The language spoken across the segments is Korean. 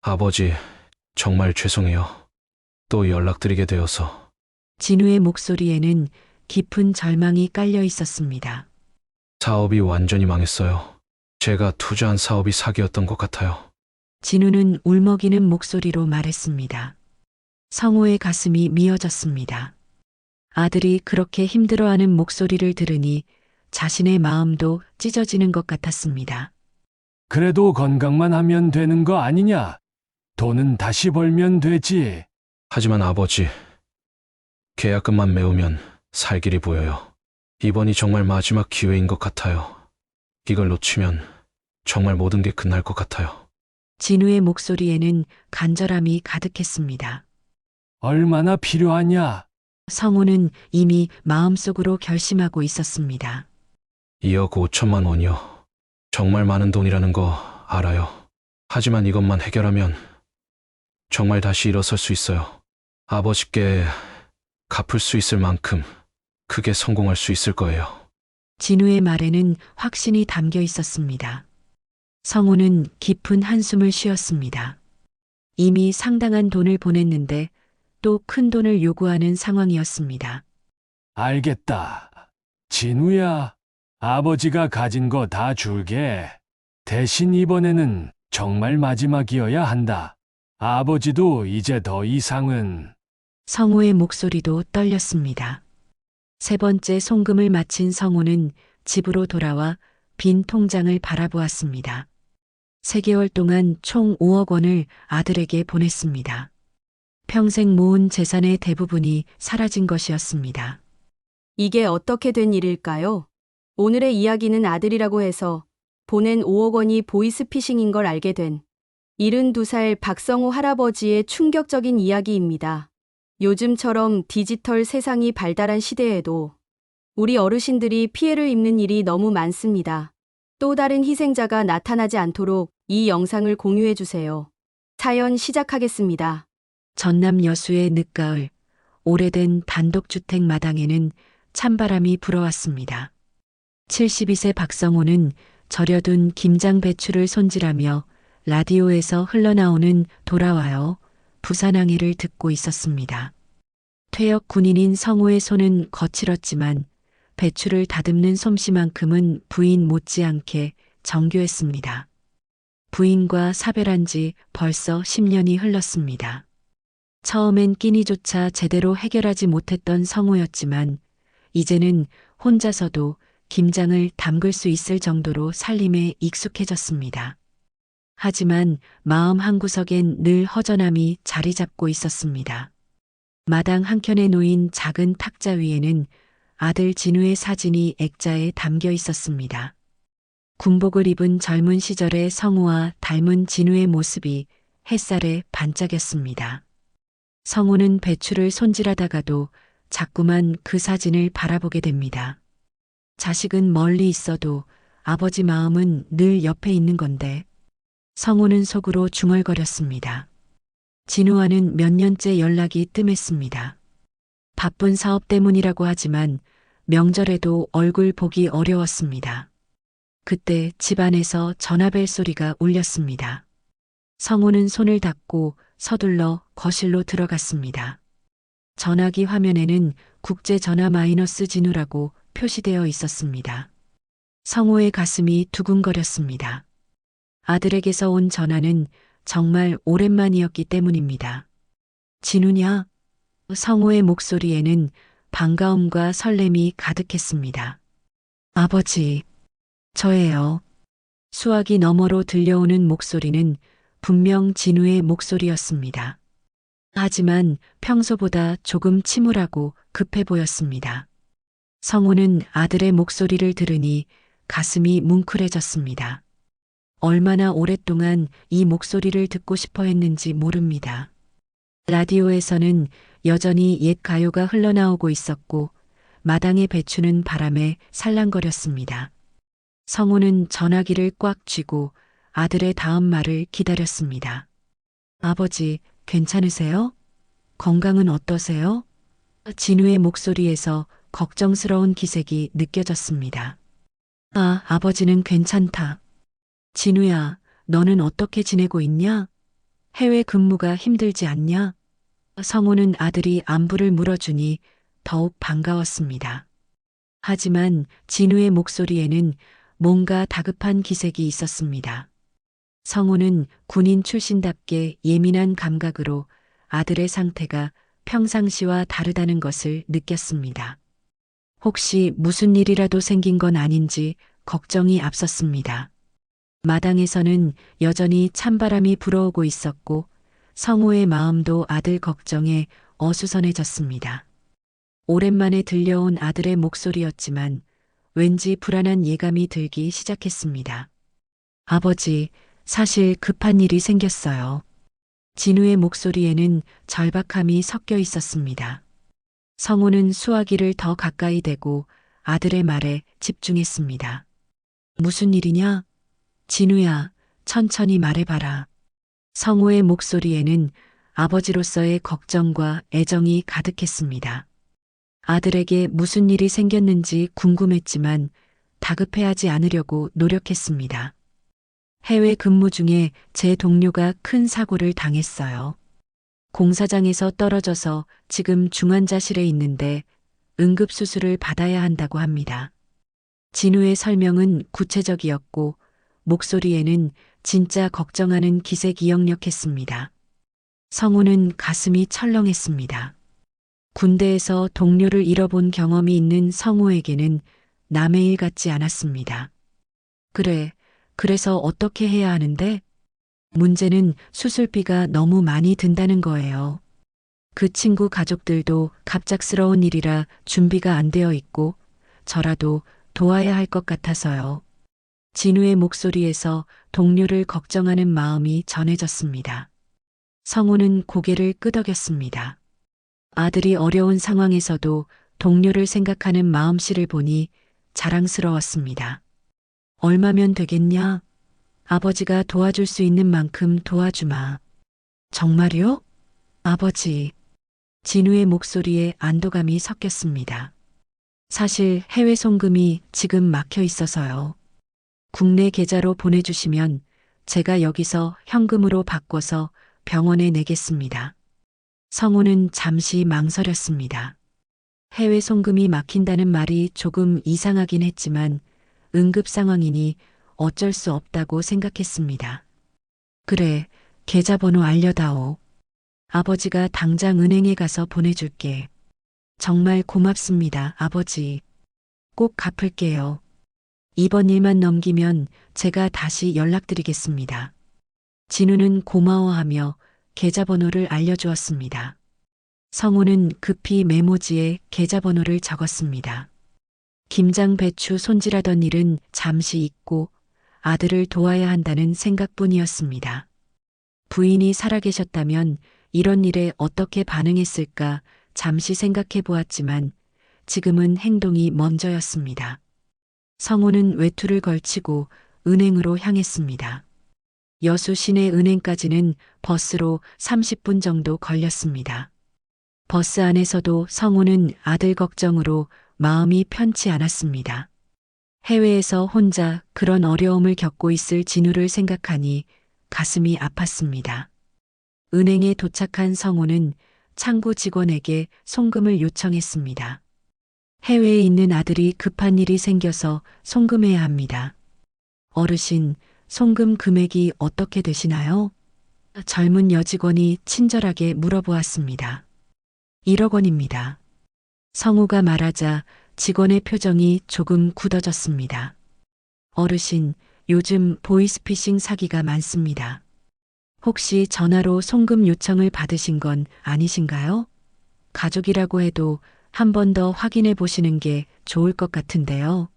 아버지, 정말 죄송해요. 또 연락드리게 되어서. 진우의 목소리에는 깊은 절망이 깔려 있었습니다. 사업이 완전히 망했어요. 제가 투자한 사업이 사기였던 것 같아요. 진우는 울먹이는 목소리로 말했습니다. 성호의 가슴이 미어졌습니다. 아들이 그렇게 힘들어하는 목소리를 들으니 자신의 마음도 찢어지는 것 같았습니다. 그래도 건강만 하면 되는 거 아니냐? 돈은 다시 벌면 되지. 하지만 아버지, 계약금만 메우면 살 길이 보여요. 이번이 정말 마지막 기회인 것 같아요. 이걸 놓치면 정말 모든 게 끝날 것 같아요. 진우의 목소리에는 간절함이 가득했습니다. 얼마나 필요하냐? 성호는 이미 마음속으로 결심하고 있었습니다. 2억 5천만 원이요. 정말 많은 돈이라는 거 알아요. 하지만 이것만 해결하면 정말 다시 일어설 수 있어요. 아버지께 갚을 수 있을 만큼 크게 성공할 수 있을 거예요. 진우의 말에는 확신이 담겨 있었습니다. 성호는 깊은 한숨을 쉬었습니다. 이미 상당한 돈을 보냈는데 또 큰 돈을 요구하는 상황이었습니다. 알겠다. 진우야, 아버지가 가진 거 다 줄게. 대신 이번에는 정말 마지막이어야 한다. 아버지도 이제 더 이상은. 성호의 목소리도 떨렸습니다. 세 번째 송금을 마친 성호는 집으로 돌아와 빈 통장을 바라보았습니다. 3개월 동안 총 5억 원을 아들에게 보냈습니다. 평생 모은 재산의 대부분이 사라진 것이었습니다. 이게 어떻게 된 일일까요? 오늘의 이야기는 아들이라고 해서 보낸 5억 원이 보이스피싱인 걸 알게 된 72살 박성호 할아버지의 충격적인 이야기입니다. 요즘처럼 디지털 세상이 발달한 시대에도 우리 어르신들이 피해를 입는 일이 너무 많습니다. 또 다른 희생자가 나타나지 않도록 이 영상을 공유해 주세요. 사연 시작하겠습니다. 전남 여수의 늦가을, 오래된 단독주택 마당에는 찬바람이 불어왔습니다. 72세 박성호는 절여둔 김장 배추를 손질하며 라디오에서 흘러나오는 돌아와요 부산항해를 듣고 있었습니다. 퇴역 군인인 성호의 손은 거칠었지만 배추를 다듬는 솜씨만큼은 부인 못지않게 정교했습니다. 부인과 사별한 지 벌써 10년이 흘렀습니다. 처음엔 끼니조차 제대로 해결하지 못했던 성호였지만 이제는 혼자서도 김장을 담글 수 있을 정도로 살림에 익숙해졌습니다. 하지만 마음 한구석엔 늘 허전함이 자리 잡고 있었습니다. 마당 한켠에 놓인 작은 탁자 위에는 아들 진우의 사진이 액자에 담겨 있었습니다. 군복을 입은 젊은 시절의 성우와 닮은 진우의 모습이 햇살에 반짝였습니다. 성우는 배추를 손질하다가도 자꾸만 그 사진을 바라보게 됩니다. 자식은 멀리 있어도 아버지 마음은 늘 옆에 있는 건데 성우는 속으로 중얼거렸습니다. 진우와는 몇 년째 연락이 뜸했습니다. 바쁜 사업 때문이라고 하지만 명절에도 얼굴 보기 어려웠습니다. 그때 집안에서 전화벨 소리가 울렸습니다. 성우는 손을 닦고 서둘러 거실로 들어갔습니다. 전화기 화면에는 국제전화 마이너스 진우라고 표시되어 있었습니다. 성우의 가슴이 두근거렸습니다. 아들에게서 온 전화는 정말 오랜만이었기 때문입니다. 진우냐? 성우의 목소리에는 반가움과 설렘이 가득했습니다. 아버지, 저예요. 수화기 너머로 들려오는 목소리는 분명 진우의 목소리였습니다. 하지만 평소보다 조금 침울하고 급해 보였습니다. 성우는 아들의 목소리를 들으니 가슴이 뭉클해졌습니다. 얼마나 오랫동안 이 목소리를 듣고 싶어 했는지 모릅니다. 라디오에서는 여전히 옛 가요가 흘러나오고 있었고 마당의 배추는 바람에 살랑거렸습니다. 성우는 전화기를 꽉 쥐고 아들의 다음 말을 기다렸습니다. 아버지, 괜찮으세요? 건강은 어떠세요? 진우의 목소리에서 걱정스러운 기색이 느껴졌습니다. 아, 아버지는 괜찮다. 진우야, 너는 어떻게 지내고 있냐? 해외 근무가 힘들지 않냐? 성우는 아들이 안부를 물어주니 더욱 반가웠습니다. 하지만 진우의 목소리에는 뭔가 다급한 기색이 있었습니다. 성우는 군인 출신답게 예민한 감각으로 아들의 상태가 평상시와 다르다는 것을 느꼈습니다. 혹시 무슨 일이라도 생긴 건 아닌지 걱정이 앞섰습니다. 마당에서는 여전히 찬바람이 불어오고 있었고 성우의 마음도 아들 걱정에 어수선해졌습니다. 오랜만에 들려온 아들의 목소리였지만 왠지 불안한 예감이 들기 시작했습니다. 아버지, 사실 급한 일이 생겼어요. 진우의 목소리에는 절박함이 섞여 있었습니다. 성우는 수화기를 더 가까이 대고 아들의 말에 집중했습니다. 무슨 일이냐? 진우야, 천천히 말해봐라. 성우의 목소리에는 아버지로서의 걱정과 애정이 가득했습니다. 아들에게 무슨 일이 생겼는지 궁금했지만 다급해하지 않으려고 노력했습니다. 해외 근무 중에 제 동료가 큰 사고를 당했어요. 공사장에서 떨어져서 지금 중환자실에 있는데 응급수술을 받아야 한다고 합니다. 진우의 설명은 구체적이었고 목소리에는 진짜 걱정하는 기색이 역력했습니다. 성우는 가슴이 철렁했습니다. 군대에서 동료를 잃어본 경험이 있는 성우에게는 남의 일 같지 않았습니다. 그래서 어떻게 해야 하는데? 문제는 수술비가 너무 많이 든다는 거예요. 그 친구 가족들도 갑작스러운 일이라 준비가 안 되어 있고 저라도 도와야 할 것 같아서요. 진우의 목소리에서 동료를 걱정하는 마음이 전해졌습니다. 성우는 고개를 끄덕였습니다. 아들이 어려운 상황에서도 동료를 생각하는 마음씨를 보니 자랑스러웠습니다. 얼마면 되겠냐? 아버지가 도와줄 수 있는 만큼 도와주마. 정말요? 아버지. 진우의 목소리에 안도감이 섞였습니다. 사실 해외 송금이 지금 막혀 있어서요. 국내 계좌로 보내주시면 제가 여기서 현금으로 바꿔서 병원에 내겠습니다. 성우는 잠시 망설였습니다. 해외 송금이 막힌다는 말이 조금 이상하긴 했지만 응급 상황이니 어쩔 수 없다고 생각했습니다. 그래, 계좌번호 알려다오. 아버지가 당장 은행에 가서 보내줄게. 정말 고맙습니다, 아버지. 꼭 갚을게요. 이번 일만 넘기면 제가 다시 연락드리겠습니다. 진우는 고마워하며 계좌번호를 알려주었습니다. 성우는 급히 메모지에 계좌번호를 적었습니다. 김장 배추 손질하던 일은 잠시 잊고 아들을 도와야 한다는 생각뿐이었습니다. 부인이 살아계셨다면 이런 일에 어떻게 반응했을까 잠시 생각해 보았지만 지금은 행동이 먼저였습니다. 성우는 외투를 걸치고 은행으로 향했습니다. 여수 시내 은행까지는 버스로 30분 정도 걸렸습니다. 버스 안에서도 성우는 아들 걱정으로 마음이 편치 않았습니다. 해외에서 혼자 그런 어려움을 겪고 있을 진우를 생각하니 가슴이 아팠습니다. 은행에 도착한 성우는 창구 직원에게 송금을 요청했습니다. 해외에 있는 아들이 급한 일이 생겨서 송금해야 합니다. 어르신, 송금 금액이 어떻게 되시나요? 젊은 여직원이 친절하게 물어보았습니다. 1억 원입니다. 성우가 말하자 직원의 표정이 조금 굳어졌습니다. 어르신, 요즘 보이스피싱 사기가 많습니다. 혹시 전화로 송금 요청을 받으신 건 아니신가요? 가족이라고 해도 한 번 더 확인해 보시는 게 좋을 것 같은데요.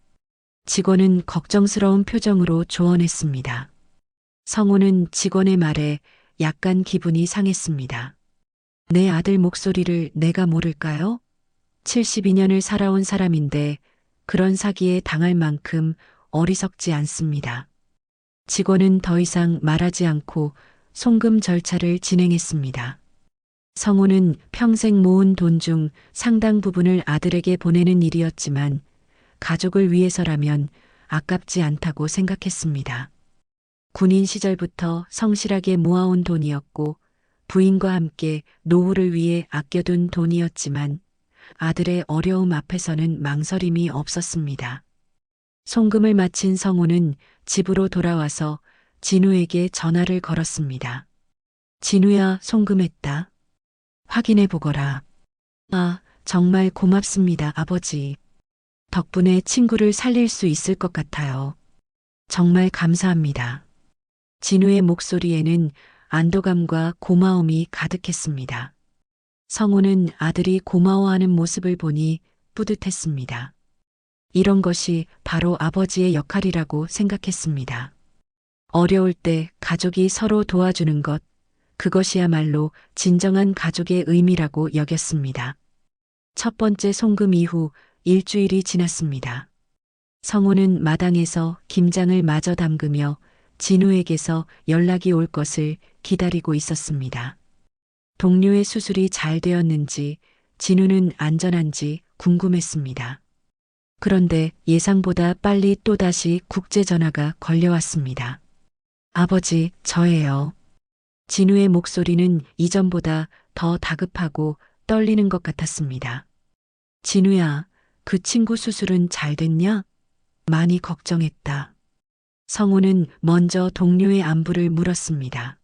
직원은 걱정스러운 표정으로 조언했습니다. 성우는 직원의 말에 약간 기분이 상했습니다. 내 아들 목소리를 내가 모를까요? 72년을 살아온 사람인데 그런 사기에 당할 만큼 어리석지 않습니다. 직원은 더 이상 말하지 않고 송금 절차를 진행했습니다. 성우는 평생 모은 돈 중 상당 부분을 아들에게 보내는 일이었지만 가족을 위해서라면 아깝지 않다고 생각했습니다. 군인 시절부터 성실하게 모아온 돈이었고 부인과 함께 노후를 위해 아껴둔 돈이었지만 아들의 어려움 앞에서는 망설임이 없었습니다. 송금을 마친 성우는 집으로 돌아와서 진우에게 전화를 걸었습니다. 진우야, 송금했다. 확인해 보거라. 아, 정말 고맙습니다, 아버지. 덕분에 친구를 살릴 수 있을 것 같아요. 정말 감사합니다. 진우의 목소리에는 안도감과 고마움이 가득했습니다. 성우는 아들이 고마워하는 모습을 보니 뿌듯했습니다. 이런 것이 바로 아버지의 역할이라고 생각했습니다. 어려울 때 가족이 서로 도와주는 것, 그것이야말로 진정한 가족의 의미라고 여겼습니다. 첫 번째 송금 이후 일주일이 지났습니다. 성우는 마당에서 김장을 마저 담그며 진우에게서 연락이 올 것을 기다리고 있었습니다. 동료의 수술이 잘 되었는지, 진우는 안전한지 궁금했습니다. 그런데 예상보다 빨리 또다시 국제전화가 걸려왔습니다. 아버지, 저예요. 진우의 목소리는 이전보다 더 다급하고 떨리는 것 같았습니다. 진우야, 그 친구 수술은 잘 됐냐? 많이 걱정했다. 성우는 먼저 동료의 안부를 물었습니다.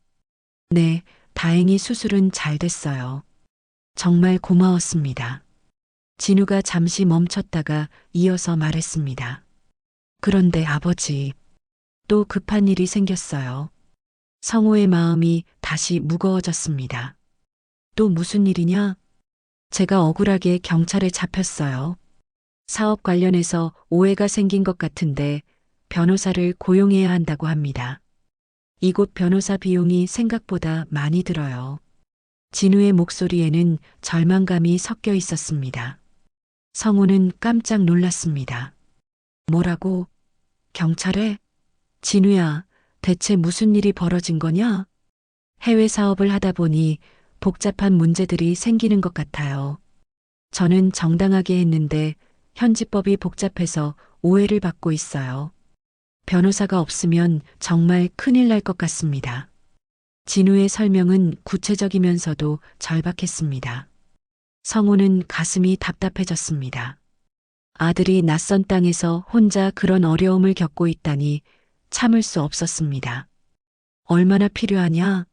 네, 다행히 수술은 잘 됐어요. 정말 고마웠습니다. 진우가 잠시 멈췄다가 이어서 말했습니다. 그런데 아버지, 또 급한 일이 생겼어요. 성우의 마음이 다시 무거워졌습니다. 또 무슨 일이냐? 제가 억울하게 경찰에 잡혔어요. 사업 관련해서 오해가 생긴 것 같은데 변호사를 고용해야 한다고 합니다. 이곳 변호사 비용이 생각보다 많이 들어요. 진우의 목소리에는 절망감이 섞여 있었습니다. 성우는 깜짝 놀랐습니다. 뭐라고? 경찰에? 진우야, 대체 무슨 일이 벌어진 거냐? 해외 사업을 하다 보니 복잡한 문제들이 생기는 것 같아요. 저는 정당하게 했는데 현지법이 복잡해서 오해를 받고 있어요. 변호사가 없으면 정말 큰일 날 것 같습니다. 진우의 설명은 구체적이면서도 절박했습니다. 성우는 가슴이 답답해졌습니다. 아들이 낯선 땅에서 혼자 그런 어려움을 겪고 있다니 참을 수 없었습니다. 얼마나 필요하냐?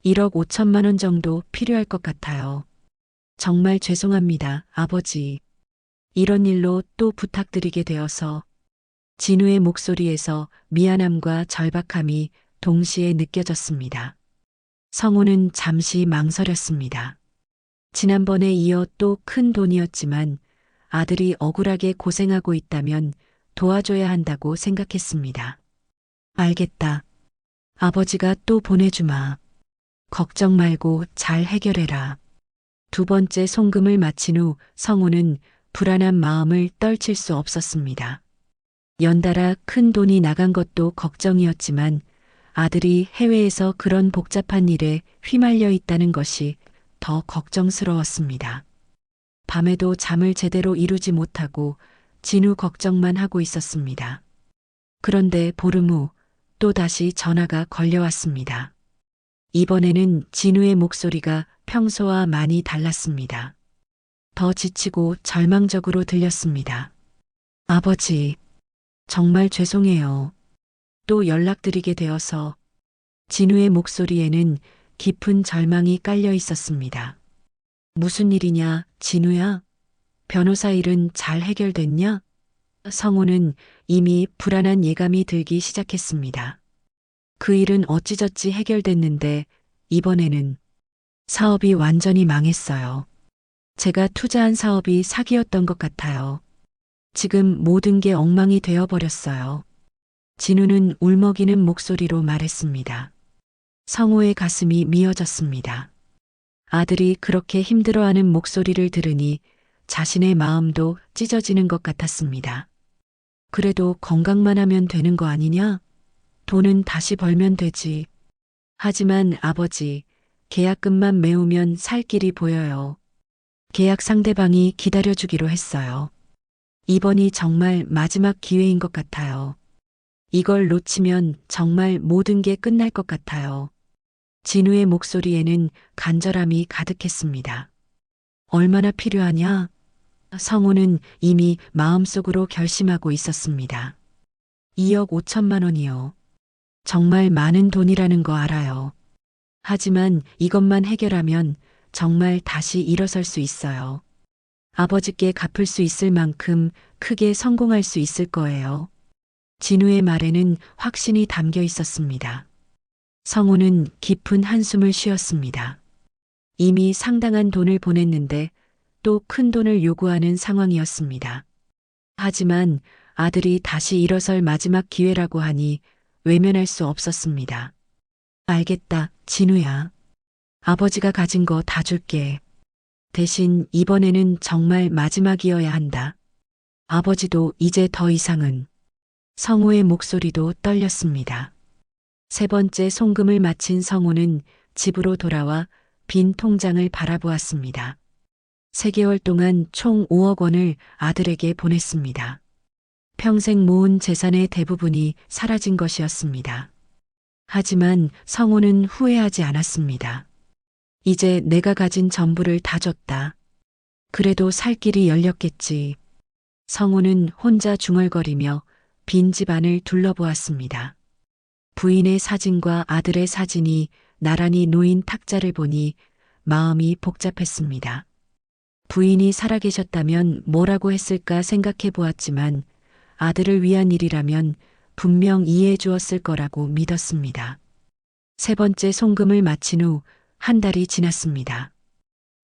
1억 5천만 원 정도 필요할 것 같아요. 정말 죄송합니다, 아버지. 이런 일로 또 부탁드리게 되어서. 진우의 목소리에서 미안함과 절박함이 동시에 느껴졌습니다. 성우는 잠시 망설였습니다. 지난번에 이어 또 큰 돈이었지만 아들이 억울하게 고생하고 있다면 도와줘야 한다고 생각했습니다. 알겠다. 아버지가 또 보내주마. 걱정 말고 잘 해결해라. 두 번째 송금을 마친 후 성우는 불안한 마음을 떨칠 수 없었습니다. 연달아 큰 돈이 나간 것도 걱정이었지만 아들이 해외에서 그런 복잡한 일에 휘말려 있다는 것이 더 걱정스러웠습니다. 밤에도 잠을 제대로 이루지 못하고 진우 걱정만 하고 있었습니다. 그런데 보름 후 또다시 전화가 걸려왔습니다. 이번에는 진우의 목소리가 평소와 많이 달랐습니다. 더 지치고 절망적으로 들렸습니다. 아버지, 정말 죄송해요. 또 연락드리게 되어서. 진우의 목소리에는 깊은 절망이 깔려 있었습니다. 무슨 일이냐, 진우야? 변호사 일은 잘 해결됐냐? 성우는 이미 불안한 예감이 들기 시작했습니다. 그 일은 어찌저찌 해결됐는데 이번에는 사업이 완전히 망했어요. 제가 투자한 사업이 사기였던 것 같아요. 지금 모든 게 엉망이 되어버렸어요. 진우는 울먹이는 목소리로 말했습니다. 성우의 가슴이 미어졌습니다. 아들이 그렇게 힘들어하는 목소리를 들으니 자신의 마음도 찢어지는 것 같았습니다. 그래도 건강만 하면 되는 거 아니냐? 돈은 다시 벌면 되지. 하지만 아버지, 계약금만 메우면 살 길이 보여요. 계약 상대방이 기다려주기로 했어요. 이번이 정말 마지막 기회인 것 같아요. 이걸 놓치면 정말 모든 게 끝날 것 같아요. 진우의 목소리에는 간절함이 가득했습니다. 얼마나 필요하냐? 성우는 이미 마음속으로 결심하고 있었습니다. 2억 5천만 원이요. 정말 많은 돈이라는 거 알아요. 하지만 이것만 해결하면 정말 다시 일어설 수 있어요. 아버지께 갚을 수 있을 만큼 크게 성공할 수 있을 거예요. 진우의 말에는 확신이 담겨 있었습니다. 성우는 깊은 한숨을 쉬었습니다. 이미 상당한 돈을 보냈는데 또 큰 돈을 요구하는 상황이었습니다. 하지만 아들이 다시 일어설 마지막 기회라고 하니 외면할 수 없었습니다. 알겠다, 진우야. 아버지가 가진 거 다 줄게. 대신 이번에는 정말 마지막이어야 한다. 아버지도 이제 더 이상은. 성우의 목소리도 떨렸습니다. 세 번째 송금을 마친 성우는 집으로 돌아와 빈 통장을 바라보았습니다. 3개월 동안 총 5억 원을 아들에게 보냈습니다. 평생 모은 재산의 대부분이 사라진 것이었습니다. 하지만 성우는 후회하지 않았습니다. 이제 내가 가진 전부를 다 줬다. 그래도 살 길이 열렸겠지. 성우는 혼자 중얼거리며 빈 집안을 둘러보았습니다. 부인의 사진과 아들의 사진이 나란히 놓인 탁자를 보니 마음이 복잡했습니다. 부인이 살아계셨다면 뭐라고 했을까 생각해 보았지만 아들을 위한 일이라면 분명 이해해 주었을 거라고 믿었습니다. 세 번째 송금을 마친 후 한 달이 지났습니다.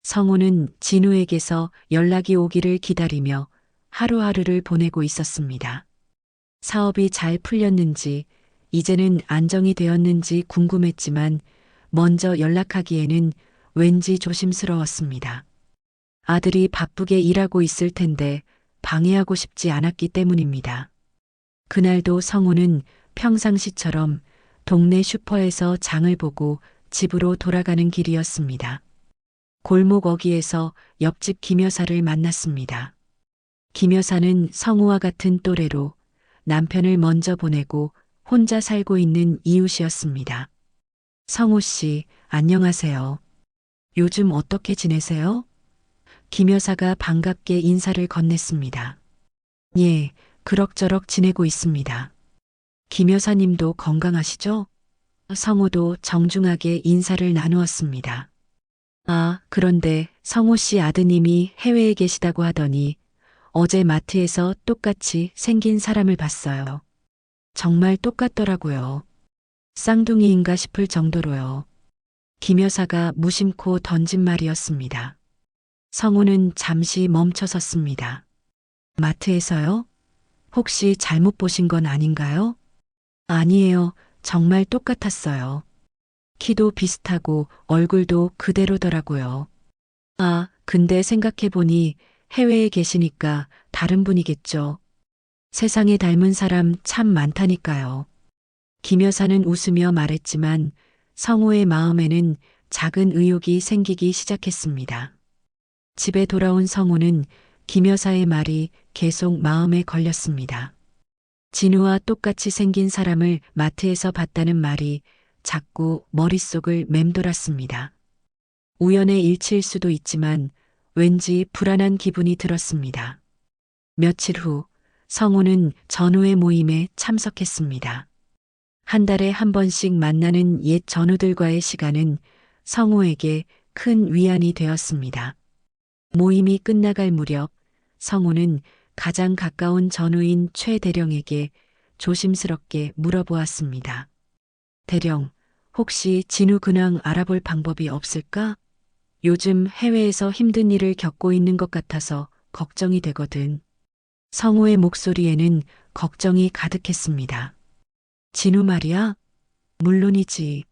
성우는 진우에게서 연락이 오기를 기다리며 하루하루를 보내고 있었습니다. 사업이 잘 풀렸는지, 이제는 안정이 되었는지 궁금했지만 먼저 연락하기에는 왠지 조심스러웠습니다. 아들이 바쁘게 일하고 있을 텐데 방해하고 싶지 않았기 때문입니다. 그날도 성우는 평상시처럼 동네 슈퍼에서 장을 보고 집으로 돌아가는 길이었습니다. 골목 어귀에서 옆집 김 여사를 만났습니다. 김 여사는 성우와 같은 또래로 남편을 먼저 보내고 혼자 살고 있는 이웃이었습니다. 성우 씨, 안녕하세요. 요즘 어떻게 지내세요? 김 여사가 반갑게 인사를 건넸습니다. 예, 그럭저럭 지내고 있습니다. 김 여사님도 건강하시죠? 성우도 정중하게 인사를 나누었습니다. 아, 그런데 성우 씨 아드님이 해외에 계시다고 하더니 어제 마트에서 똑같이 생긴 사람을 봤어요. 정말 똑같더라고요. 쌍둥이인가 싶을 정도로요. 김 여사가 무심코 던진 말이었습니다. 성우는 잠시 멈춰섰습니다. 마트에서요? 혹시 잘못 보신 건 아닌가요? 아니에요. 정말 똑같았어요. 키도 비슷하고 얼굴도 그대로더라고요. 아, 근데 생각해보니 해외에 계시니까 다른 분이겠죠. 세상에 닮은 사람 참 많다니까요. 김 여사는 웃으며 말했지만 성우의 마음에는 작은 의욕이 생기기 시작했습니다. 집에 돌아온 성우는 김 여사의 말이 계속 마음에 걸렸습니다. 진우와 똑같이 생긴 사람을 마트에서 봤다는 말이 자꾸 머릿속을 맴돌았습니다. 우연의 일치일 수도 있지만 왠지 불안한 기분이 들었습니다. 며칠 후 성우는 전우의 모임에 참석했습니다. 한 달에 한 번씩 만나는 옛 전우들과의 시간은 성우에게 큰 위안이 되었습니다. 모임이 끝나갈 무렵 성우는 가장 가까운 전우인 최 대령에게 조심스럽게 물어보았습니다. 대령, 혹시 진우 근황 알아볼 방법이 없을까? 요즘 해외에서 힘든 일을 겪고 있는 것 같아서 걱정이 되거든. 성우의 목소리에는 걱정이 가득했습니다. 진우 말이야? 물론이지.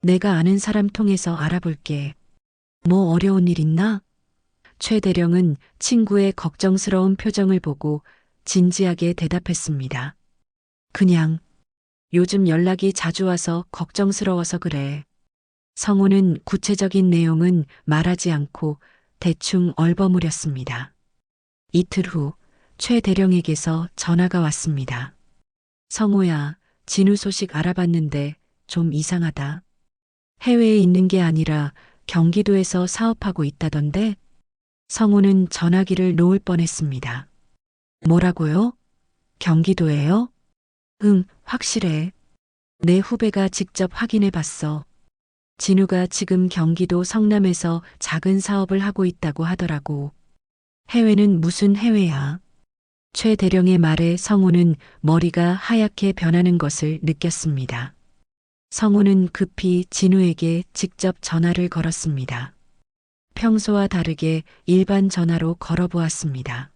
내가 아는 사람 통해서 알아볼게. 뭐 어려운 일 있나? 최 대령은 친구의 걱정스러운 표정을 보고 진지하게 대답했습니다. 그냥 요즘 연락이 자주 와서 걱정스러워서 그래. 성우는 구체적인 내용은 말하지 않고 대충 얼버무렸습니다. 이틀 후 최 대령에게서 전화가 왔습니다. 성호야, 진우 소식 알아봤는데 좀 이상하다. 해외에 있는 게 아니라 경기도에서 사업하고 있다던데? 성호는 전화기를 놓을 뻔했습니다. 뭐라고요? 경기도에요? 응, 확실해. 내 후배가 직접 확인해 봤어. 진우가 지금 경기도 성남에서 작은 사업을 하고 있다고 하더라고. 해외는 무슨 해외야? 최 대령의 말에 성우는 머리가 하얗게 변하는 것을 느꼈습니다. 성우는 급히 진우에게 직접 전화를 걸었습니다. 평소와 다르게 일반 전화로 걸어보았습니다.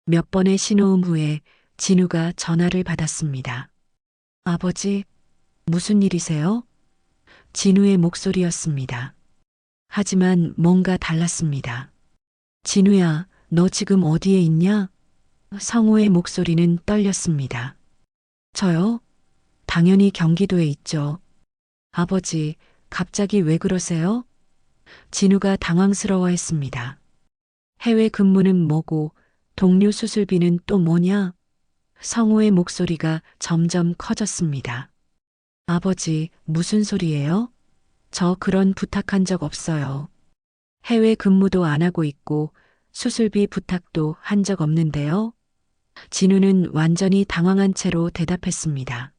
몇 번의 신호음 후에 진우가 전화를 받았습니다. 아버지, 무슨 일이세요? 진우의 목소리였습니다. 하지만 뭔가 달랐습니다. 진우야, 너 지금 어디에 있냐? 성우의 목소리는 떨렸습니다. 저요? 당연히 경기도에 있죠. 아버지, 갑자기 왜 그러세요? 진우가 당황스러워했습니다. 해외 근무는 뭐고 동료 수술비는 또 뭐냐? 성우의 목소리가 점점 커졌습니다. 아버지, 무슨 소리예요? 저 그런 부탁한 적 없어요. 해외 근무도 안 하고 있고 수술비 부탁도 한 적 없는데요. 진우는 완전히 당황한 채로 대답했습니다.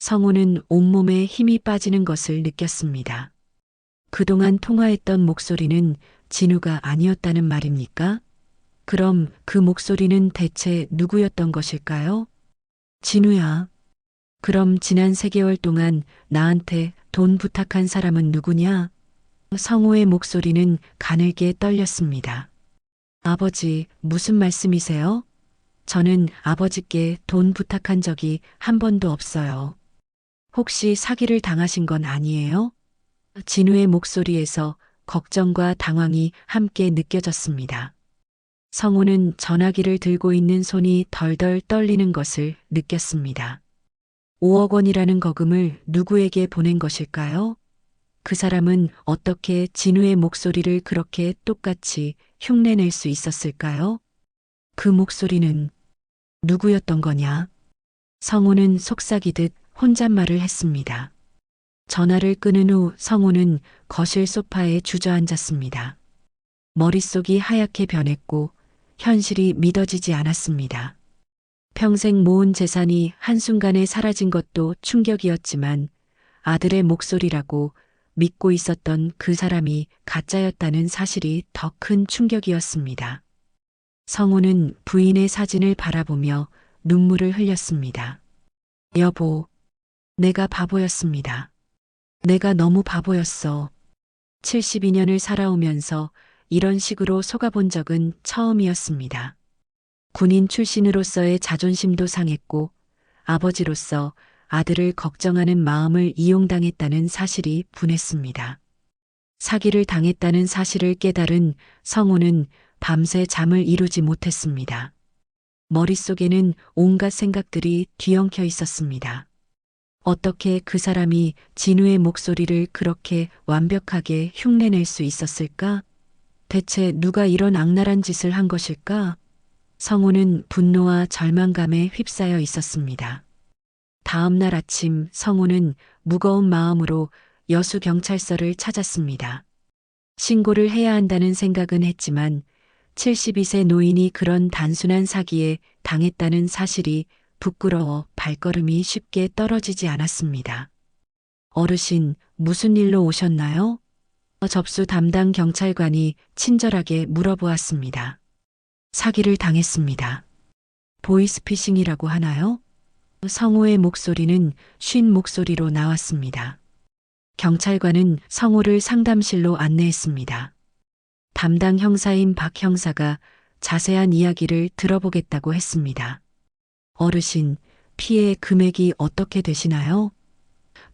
성우는 온몸에 힘이 빠지는 것을 느꼈습니다. 그동안 통화했던 목소리는 진우가 아니었다는 말입니까? 그럼 그 목소리는 대체 누구였던 것일까요? 진우야. 그럼 지난 3개월 동안 나한테 돈 부탁한 사람은 누구냐? 성우의 목소리는 가늘게 떨렸습니다. 아버지, 무슨 말씀이세요? 저는 아버지께 돈 부탁한 적이 한 번도 없어요. 혹시 사기를 당하신 건 아니에요? 진우의 목소리에서 걱정과 당황이 함께 느껴졌습니다. 성우는 전화기를 들고 있는 손이 덜덜 떨리는 것을 느꼈습니다. 5억 원이라는 거금을 누구에게 보낸 것일까요? 그 사람은 어떻게 진우의 목소리를 그렇게 똑같이 흉내낼 수 있었을까요? 그 목소리는 누구였던 거냐? 성우는 속삭이듯 혼잣말을 했습니다. 전화를 끊은 후 성우는 거실 소파에 주저앉았습니다. 머릿속이 하얗게 변했고 현실이 믿어지지 않았습니다. 평생 모은 재산이 한순간에 사라진 것도 충격이었지만 아들의 목소리라고 믿고 있었던 그 사람이 가짜였다는 사실이 더 큰 충격이었습니다. 성우는 부인의 사진을 바라보며 눈물을 흘렸습니다. 여보, 내가 바보였습니다. 내가 너무 바보였어. 72년을 살아오면서 이런 식으로 속아본 적은 처음이었습니다. 군인 출신으로서의 자존심도 상했고 아버지로서 아들을 걱정하는 마음을 이용당했다는 사실이 분했습니다. 사기를 당했다는 사실을 깨달은 성우는 밤새 잠을 이루지 못했습니다. 머릿속에는 온갖 생각들이 뒤엉켜 있었습니다. 어떻게 그 사람이 진우의 목소리를 그렇게 완벽하게 흉내낼 수 있었을까? 대체 누가 이런 악랄한 짓을 한 것일까? 성우는 분노와 절망감에 휩싸여 있었습니다. 다음 날 아침 성우는 무거운 마음으로 여수경찰서를 찾았습니다. 신고를 해야 한다는 생각은 했지만 72세 노인이 그런 단순한 사기에 당했다는 사실이 부끄러워 발걸음이 쉽게 떨어지지 않았습니다. 어르신, 무슨 일로 오셨나요? 접수 담당 경찰관이 친절하게 물어보았습니다. 사기를 당했습니다. 보이스피싱이라고 하나요? 성우의 목소리는 쉰 목소리로 나왔습니다. 경찰관은 성우를 상담실로 안내했습니다. 담당 형사인 박 형사가 자세한 이야기를 들어보겠다고 했습니다. 어르신, 피해 금액이 어떻게 되시나요?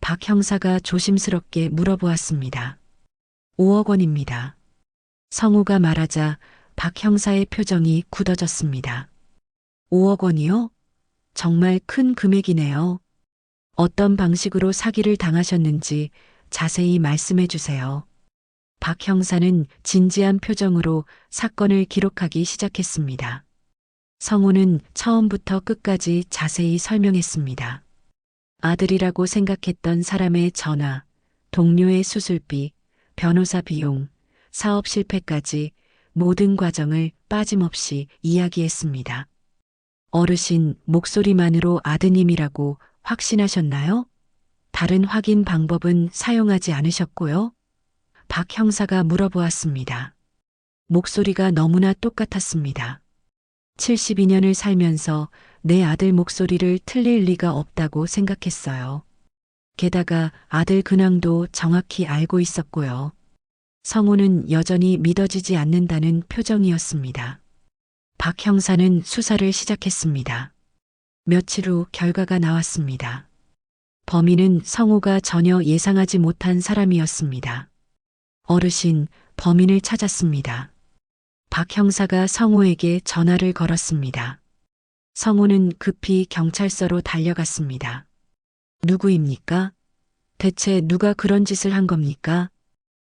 박 형사가 조심스럽게 물어보았습니다. 5억 원입니다. 성우가 말하자 박 형사의 표정이 굳어졌습니다. 5억 원이요? 정말 큰 금액이네요. 어떤 방식으로 사기를 당하셨는지 자세히 말씀해 주세요. 박 형사는 진지한 표정으로 사건을 기록하기 시작했습니다. 성우는 처음부터 끝까지 자세히 설명했습니다. 아들이라고 생각했던 사람의 전화, 동료의 수술비, 변호사 비용, 사업 실패까지 모든 과정을 빠짐없이 이야기했습니다. 어르신 목소리만으로 아드님이라고 확신하셨나요? 다른 확인 방법은 사용하지 않으셨고요? 박 형사가 물어보았습니다. 목소리가 너무나 똑같았습니다. 72년을 살면서 내 아들 목소리를 틀릴 리가 없다고 생각했어요. 게다가 아들 근황도 정확히 알고 있었고요. 성우는 여전히 믿어지지 않는다는 표정이었습니다. 박 형사는 수사를 시작했습니다. 며칠 후 결과가 나왔습니다. 범인은 성우가 전혀 예상하지 못한 사람이었습니다. 어르신, 범인을 찾았습니다. 박 형사가 성우에게 전화를 걸었습니다. 성우는 급히 경찰서로 달려갔습니다. 누구입니까? 대체 누가 그런 짓을 한 겁니까?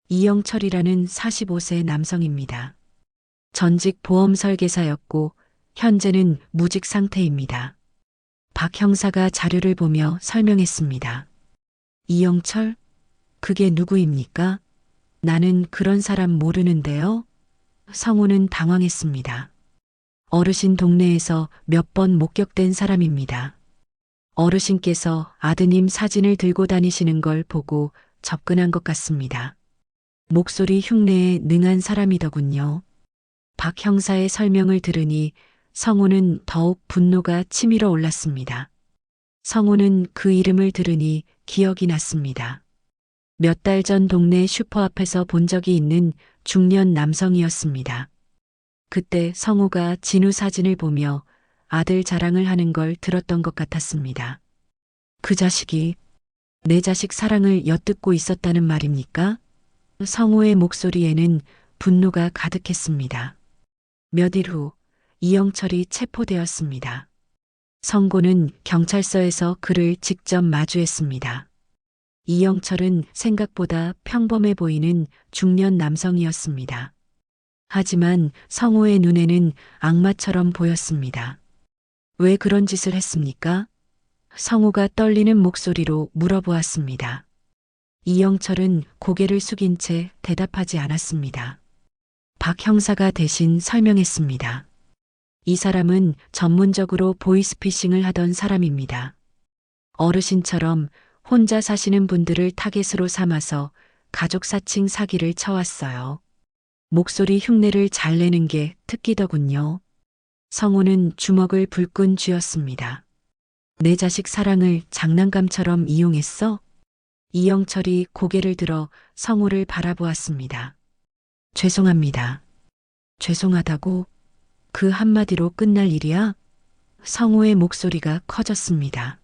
이영철이라는 45세 남성입니다. 전직 보험 설계사였고 현재는 무직 상태입니다. 박 형사가 자료를 보며 설명했습니다. 이영철? 그게 누구입니까? 나는 그런 사람 모르는데요. 성우는 당황했습니다. 어르신 동네에서 몇 번 목격된 사람입니다. 어르신께서 아드님 사진을 들고 다니시는 걸 보고 접근한 것 같습니다. 목소리 흉내에 능한 사람이더군요. 박 형사의 설명을 들으니 성우는 더욱 분노가 치밀어 올랐습니다. 성우는 그 이름을 들으니 기억이 났습니다. 몇 달 전 동네 슈퍼 앞에서 본 적이 있는 중년 남성이었습니다. 그때 성우가 진우 사진을 보며 아들 자랑을 하는 걸 들었던 것 같았습니다. 그 자식이 내 자식 사랑을 엿듣고 있었다는 말입니까? 성우의 목소리에는 분노가 가득했습니다. 몇 일 후 이영철이 체포되었습니다. 성고는 경찰서에서 그를 직접 마주했습니다. 이영철은 생각보다 평범해 보이는 중년 남성이었습니다. 하지만 성우의 눈에는 악마처럼 보였습니다. 왜 그런 짓을 했습니까? 성우가 떨리는 목소리로 물어보았습니다. 이영철은 고개를 숙인 채 대답하지 않았습니다. 박 형사가 대신 설명했습니다. 이 사람은 전문적으로 보이스피싱을 하던 사람입니다. 어르신처럼 혼자 사시는 분들을 타겟으로 삼아서 가족 사칭 사기를 쳐왔어요. 목소리 흉내를 잘 내는 게 특기더군요. 성우는 주먹을 불끈 쥐었습니다. 내 자식 사랑을 장난감처럼 이용했어? 이영철이 고개를 들어 성우를 바라보았습니다. 죄송합니다. 죄송하다고? 그 한마디로 끝날 일이야? 성우의 목소리가 커졌습니다.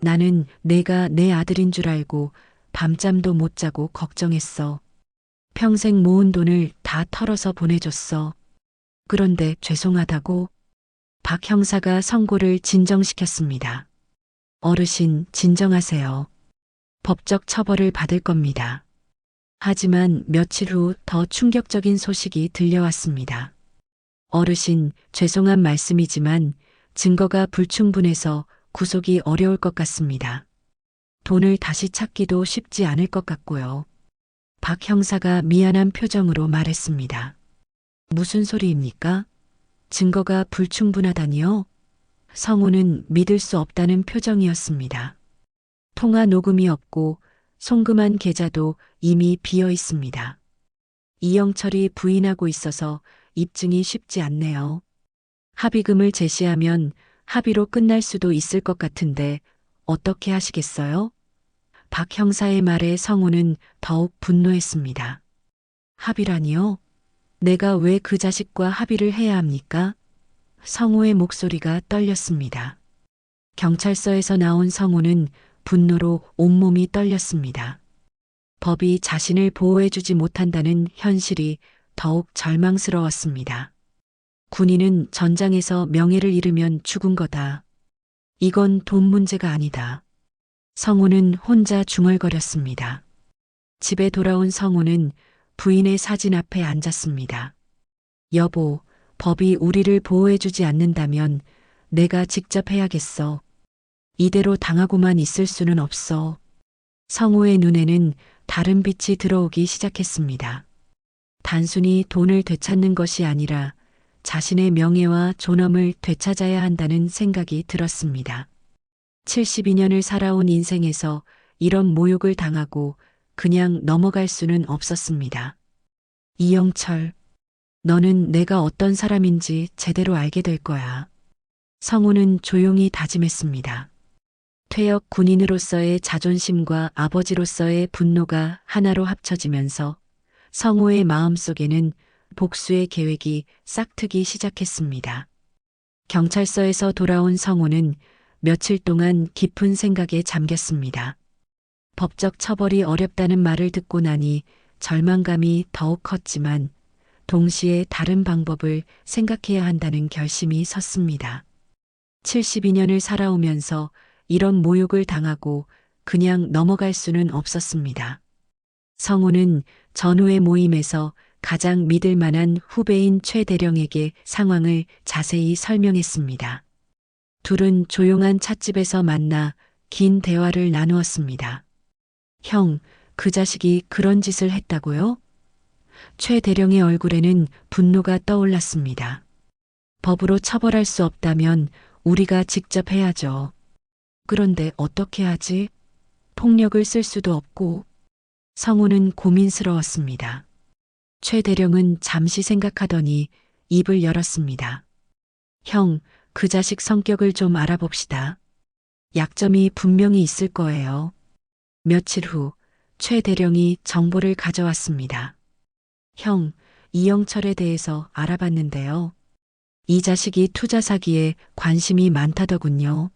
나는 내가 내 아들인 줄 알고 밤잠도 못 자고 걱정했어. 평생 모은 돈을 다 털어서 보내줬어. 그런데 죄송하다고? 박 형사가 성고를 진정시켰습니다. 어르신, 진정하세요. 법적 처벌을 받을 겁니다. 하지만 며칠 후 더 충격적인 소식이 들려왔습니다. 어르신, 죄송한 말씀이지만 증거가 불충분해서 구속이 어려울 것 같습니다. 돈을 다시 찾기도 쉽지 않을 것 같고요. 박 형사가 미안한 표정으로 말했습니다. 무슨 소리입니까? 증거가 불충분하다니요? 성우는 믿을 수 없다는 표정이었습니다. 통화 녹음이 없고 송금한 계좌도 이미 비어 있습니다. 이영철이 부인하고 있어서 입증이 쉽지 않네요. 합의금을 제시하면 합의로 끝날 수도 있을 것 같은데 어떻게 하시겠어요? 박 형사의 말에 성우는 더욱 분노했습니다. 합의라니요? 내가 왜 그 자식과 합의를 해야 합니까? 성우의 목소리가 떨렸습니다. 경찰서에서 나온 성우는 분노로 온몸이 떨렸습니다. 법이 자신을 보호해주지 못한다는 현실이 더욱 절망스러웠습니다. 군인은 전장에서 명예를 잃으면 죽은 거다. 이건 돈 문제가 아니다. 성우는 혼자 중얼거렸습니다. 집에 돌아온 성우는 부인의 사진 앞에 앉았습니다. 여보, 법이 우리를 보호해주지 않는다면 내가 직접 해야겠어. 이대로 당하고만 있을 수는 없어. 성우의 눈에는 다른 빛이 들어오기 시작했습니다. 단순히 돈을 되찾는 것이 아니라 자신의 명예와 존엄을 되찾아야 한다는 생각이 들었습니다. 72년을 살아온 인생에서 이런 모욕을 당하고 그냥 넘어갈 수는 없었습니다. 이영철, 너는 내가 어떤 사람인지 제대로 알게 될 거야. 성우는 조용히 다짐했습니다. 퇴역 군인으로서의 자존심과 아버지로서의 분노가 하나로 합쳐지면서 성우의 마음속에는 복수의 계획이 싹트기 시작했습니다. 경찰서에서 돌아온 성우는 며칠 동안 깊은 생각에 잠겼습니다. 법적 처벌이 어렵다는 말을 듣고 나니 절망감이 더욱 컸지만 동시에 다른 방법을 생각해야 한다는 결심이 섰습니다. 72년을 살아오면서 이런 모욕을 당하고 그냥 넘어갈 수는 없었습니다. 성우는 전후의 모임에서 가장 믿을 만한 후배인 최 대령에게 상황을 자세히 설명했습니다. 둘은 조용한 찻집에서 만나 긴 대화를 나누었습니다. 형, 그 자식이 그런 짓을 했다고요? 최 대령의 얼굴에는 분노가 떠올랐습니다. 법으로 처벌할 수 없다면 우리가 직접 해야죠. 그런데 어떻게 하지? 폭력을 쓸 수도 없고. 성우는 고민스러웠습니다. 최 대령은 잠시 생각하더니 입을 열었습니다. 형, 그 자식 성격을 좀 알아봅시다. 약점이 분명히 있을 거예요. 며칠 후, 최 대령이 정보를 가져왔습니다. 형, 이영철에 대해서 알아봤는데요. 이 자식이 투자 사기에 관심이 많다더군요.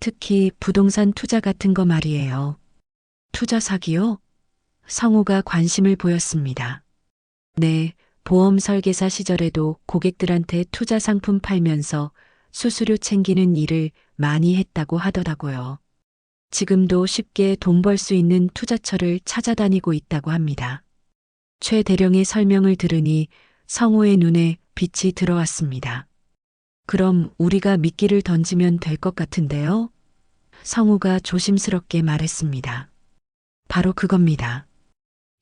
특히 부동산 투자 같은 거 말이에요. 투자 사기요? 성우가 관심을 보였습니다. 네, 보험 설계사 시절에도 고객들한테 투자 상품 팔면서 수수료 챙기는 일을 많이 했다고 하더라고요. 지금도 쉽게 돈 벌 수 있는 투자처를 찾아다니고 있다고 합니다. 최 대령의 설명을 들으니 성우의 눈에 빛이 들어왔습니다. 그럼 우리가 미끼를 던지면 될 것 같은데요? 성우가 조심스럽게 말했습니다. 바로 그겁니다.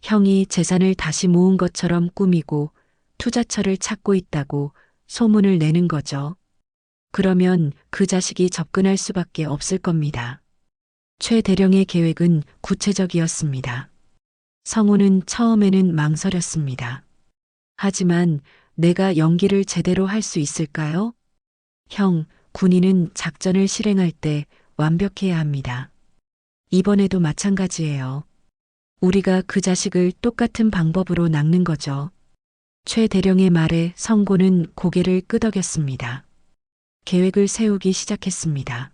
형이 재산을 다시 모은 것처럼 꾸미고 투자처를 찾고 있다고 소문을 내는 거죠. 그러면 그 자식이 접근할 수밖에 없을 겁니다. 최 대령의 계획은 구체적이었습니다. 성우는 처음에는 망설였습니다. 하지만 내가 연기를 제대로 할 수 있을까요? 형, 군인은 작전을 실행할 때 완벽해야 합니다. 이번에도 마찬가지예요. 우리가 그 자식을 똑같은 방법으로 낚는 거죠. 최 대령의 말에 성고는 고개를 끄덕였습니다. 계획을 세우기 시작했습니다.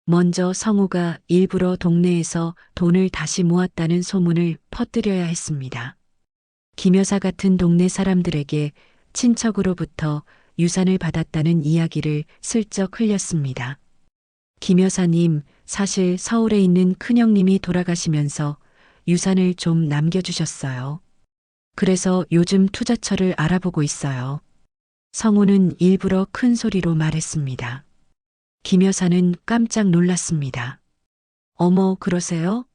먼저 성우가 일부러 동네에서 돈을 다시 모았다는 소문을 퍼뜨려야 했습니다. 김 여사 같은 동네 사람들에게 친척으로부터 유산을 받았다는 이야기를 슬쩍 흘렸습니다. 김 여사님, 사실 서울에 있는 큰형님이 돌아가시면서 유산을 좀 남겨주셨어요. 그래서 요즘 투자처를 알아보고 있어요. 성우는 일부러 큰 소리로 말했습니다. 김 여사는 깜짝 놀랐습니다. 어머, 그러세요?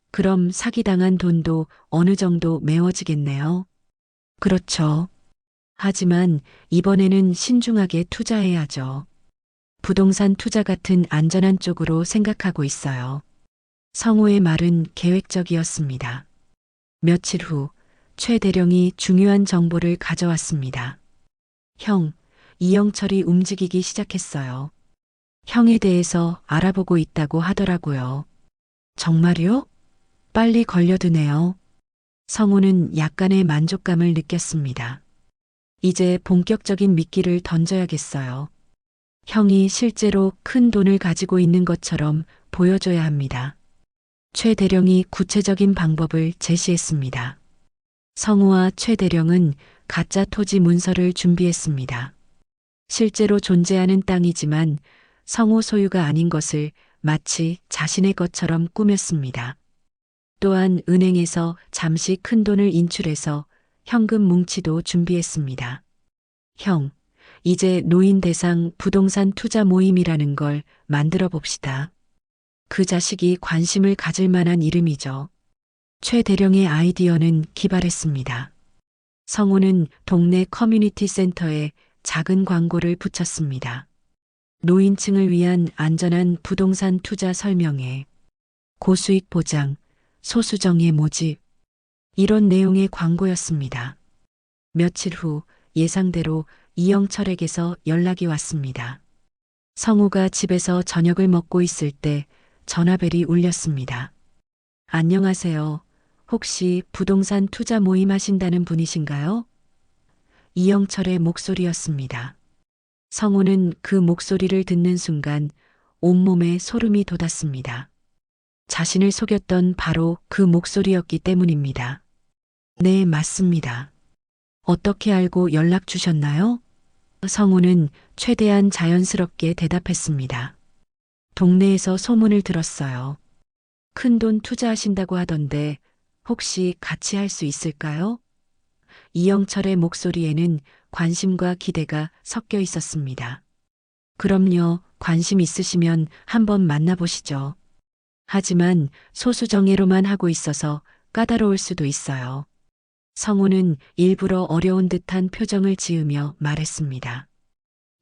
그럼 사기당한 돈도 어느 정도 메워지겠네요. 그렇죠. 하지만 이번에는 신중하게 투자해야죠. 부동산 투자 같은 안전한 쪽으로 생각하고 있어요. 성우의 말은 계획적이었습니다. 며칠 후, 최 대령이 중요한 정보를 가져왔습니다. 형, 이영철이 움직이기 시작했어요. 형에 대해서 알아보고 있다고 하더라고요. 정말요? 빨리 걸려드네요. 성우는 약간의 만족감을 느꼈습니다. 이제 본격적인 미끼를 던져야겠어요. 형이 실제로 큰 돈을 가지고 있는 것처럼 보여줘야 합니다. 최 대령이 구체적인 방법을 제시했습니다. 성우와 최 대령은 가짜 토지 문서를 준비했습니다. 실제로 존재하는 땅이지만 성우 소유가 아닌 것을 마치 자신의 것처럼 꾸몄습니다. 또한 은행에서 잠시 큰 돈을 인출해서 현금 뭉치도 준비했습니다. 형, 이제 노인 대상 부동산 투자 모임이라는 걸 만들어 봅시다. 그 자식이 관심을 가질 만한 이름이죠. 최 대령의 아이디어는 기발했습니다. 성우는 동네 커뮤니티 센터에 작은 광고를 붙였습니다. 노인층을 위한 안전한 부동산 투자 설명회, 고수익 보장, 소수정예 모집, 이런 내용의 광고였습니다. 며칠 후 예상대로 이영철에게서 연락이 왔습니다. 성우가 집에서 저녁을 먹고 있을 때 전화벨이 울렸습니다. 안녕하세요. 혹시 부동산 투자 모임 하신다는 분이신가요? 이영철의 목소리였습니다. 성우는 그 목소리를 듣는 순간 온몸에 소름이 돋았습니다. 자신을 속였던 바로 그 목소리였기 때문입니다. 네, 맞습니다. 어떻게 알고 연락 주셨나요? 성우는 최대한 자연스럽게 대답했습니다. 동네에서 소문을 들었어요. 큰돈 투자하신다고 하던데 혹시 같이 할 수 있을까요? 이영철의 목소리에는 관심과 기대가 섞여 있었습니다. 그럼요, 관심 있으시면 한번 만나보시죠. 하지만 소수정예로만 하고 있어서 까다로울 수도 있어요. 성우는 일부러 어려운 듯한 표정을 지으며 말했습니다.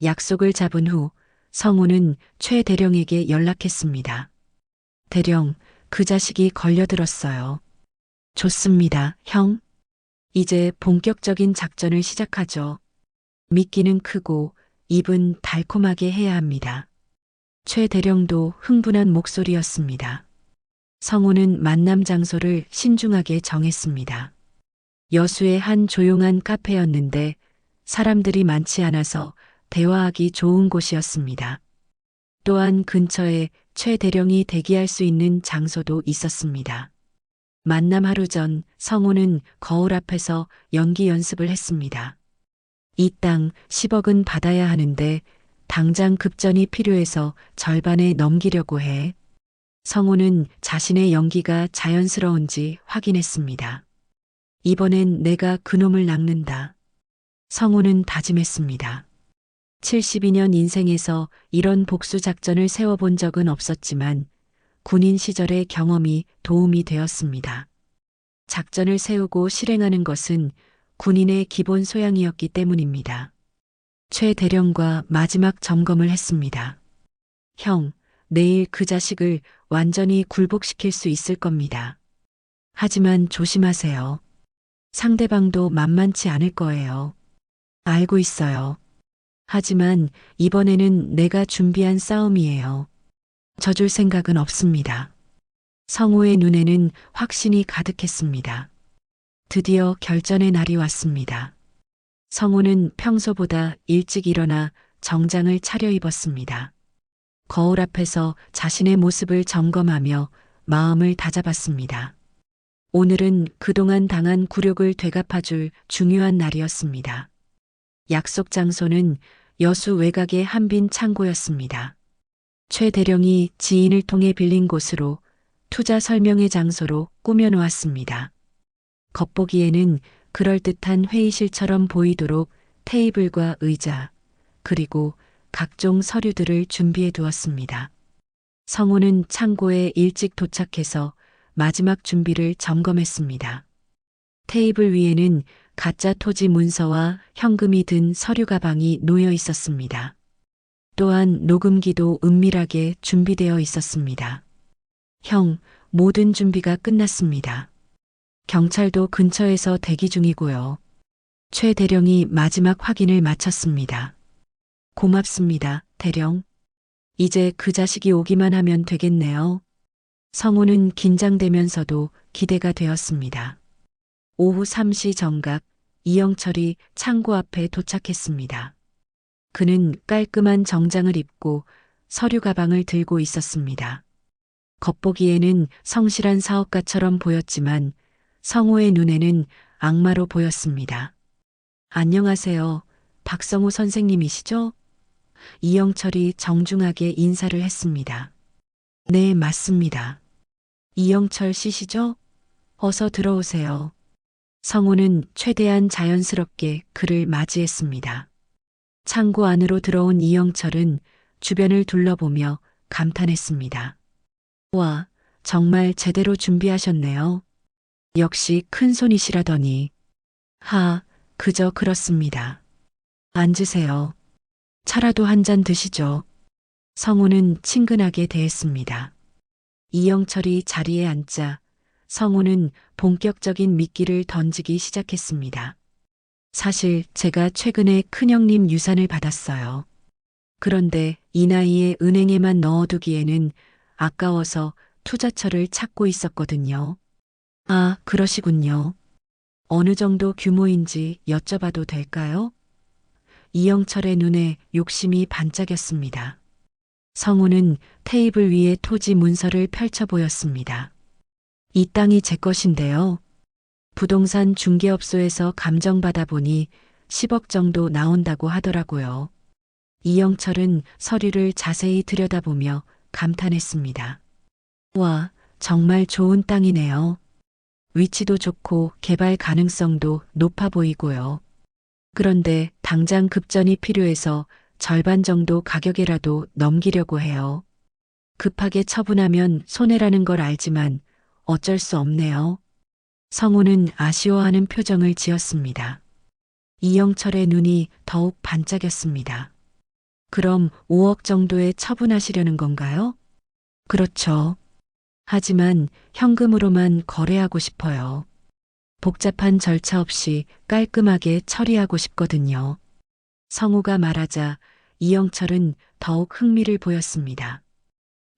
약속을 잡은 후 성우는 최 대령에게 연락했습니다. 대령, 그 자식이 걸려들었어요. 좋습니다, 형. 이제 본격적인 작전을 시작하죠. 미끼는 크고 입은 달콤하게 해야 합니다. 최 대령도 흥분한 목소리였습니다. 성우는 만남 장소를 신중하게 정했습니다. 여수의 한 조용한 카페였는데 사람들이 많지 않아서 대화하기 좋은 곳이었습니다. 또한 근처에 최 대령이 대기할 수 있는 장소도 있었습니다. 만남 하루 전 성우는 거울 앞에서 연기 연습을 했습니다. 이 땅 10억은 받아야 하는데 당장 급전이 필요해서 절반에 넘기려고 해. 성우는 자신의 연기가 자연스러운지 확인했습니다. 이번엔 내가 그놈을 낚는다. 성우는 다짐했습니다. 72년 인생에서 이런 복수 작전을 세워본 적은 없었지만 군인 시절의 경험이 도움이 되었습니다. 작전을 세우고 실행하는 것은 군인의 기본 소양이었기 때문입니다. 최 대령과 마지막 점검을 했습니다. 형, 내일 그 자식을 완전히 굴복시킬 수 있을 겁니다. 하지만 조심하세요. 상대방도 만만치 않을 거예요. 알고 있어요. 하지만 이번에는 내가 준비한 싸움이에요. 져줄 생각은 없습니다. 성우의 눈에는 확신이 가득했습니다. 드디어 결전의 날이 왔습니다. 성우는 평소보다 일찍 일어나 정장을 차려입었습니다. 거울 앞에서 자신의 모습을 점검하며 마음을 다잡았습니다. 오늘은 그동안 당한 굴욕을 되갚아줄 중요한 날이었습니다. 약속 장소는 여수 외곽의 한 빈 창고였습니다. 최 대령이 지인을 통해 빌린 곳으로 투자 설명회 장소로 꾸며놓았습니다. 겉보기에는 그럴듯한 회의실처럼 보이도록 테이블과 의자, 그리고 각종 서류들을 준비해 두었습니다. 성우는 창고에 일찍 도착해서 마지막 준비를 점검했습니다. 테이블 위에는 가짜 토지 문서와 현금이 든 서류 가방이 놓여 있었습니다. 또한 녹음기도 은밀하게 준비되어 있었습니다. 형, 모든 준비가 끝났습니다. 경찰도 근처에서 대기 중이고요. 최 대령이 마지막 확인을 마쳤습니다. 고맙습니다, 대령. 이제 그 자식이 오기만 하면 되겠네요. 성우는 긴장되면서도 기대가 되었습니다. 오후 3시 정각, 이영철이 창고 앞에 도착했습니다. 그는 깔끔한 정장을 입고 서류 가방을 들고 있었습니다. 겉보기에는 성실한 사업가처럼 보였지만 성우의 눈에는 악마로 보였습니다. 안녕하세요. 박성우 선생님이시죠? 이영철이 정중하게 인사를 했습니다. 네, 맞습니다. 이영철 씨시죠? 어서 들어오세요. 성우는 최대한 자연스럽게 그를 맞이했습니다. 창고 안으로 들어온 이영철은 주변을 둘러보며 감탄했습니다. 와, 정말 제대로 준비하셨네요. 역시 큰 손이시라더니. 그저 그렇습니다. 앉으세요. 차라도 한 잔 드시죠. 성우는 친근하게 대했습니다. 이영철이 자리에 앉자 성우는 본격적인 미끼를 던지기 시작했습니다. 사실 제가 최근에 큰형님 유산을 받았어요. 그런데 이 나이에 은행에만 넣어두기에는 아까워서 투자처를 찾고 있었거든요. 그러시군요. 어느 정도 규모인지 여쭤봐도 될까요? 이영철의 눈에 욕심이 반짝였습니다. 성우는 테이블 위에 토지 문서를 펼쳐 보였습니다. 이 땅이 제 것인데요. 부동산 중개업소에서 감정받아 보니 10억 정도 나온다고 하더라고요. 이영철은 서류를 자세히 들여다보며 감탄했습니다. 와, 정말 좋은 땅이네요. 위치도 좋고 개발 가능성도 높아 보이고요. 그런데 당장 급전이 필요해서 절반 정도 가격에라도 넘기려고 해요. 급하게 처분하면 손해라는 걸 알지만 어쩔 수 없네요. 성우는 아쉬워하는 표정을 지었습니다. 이영철의 눈이 더욱 반짝였습니다. 그럼 5억 정도에 처분하시려는 건가요? 그렇죠. 하지만 현금으로만 거래하고 싶어요. 복잡한 절차 없이 깔끔하게 처리하고 싶거든요. 성우가 말하자 이영철은 더욱 흥미를 보였습니다.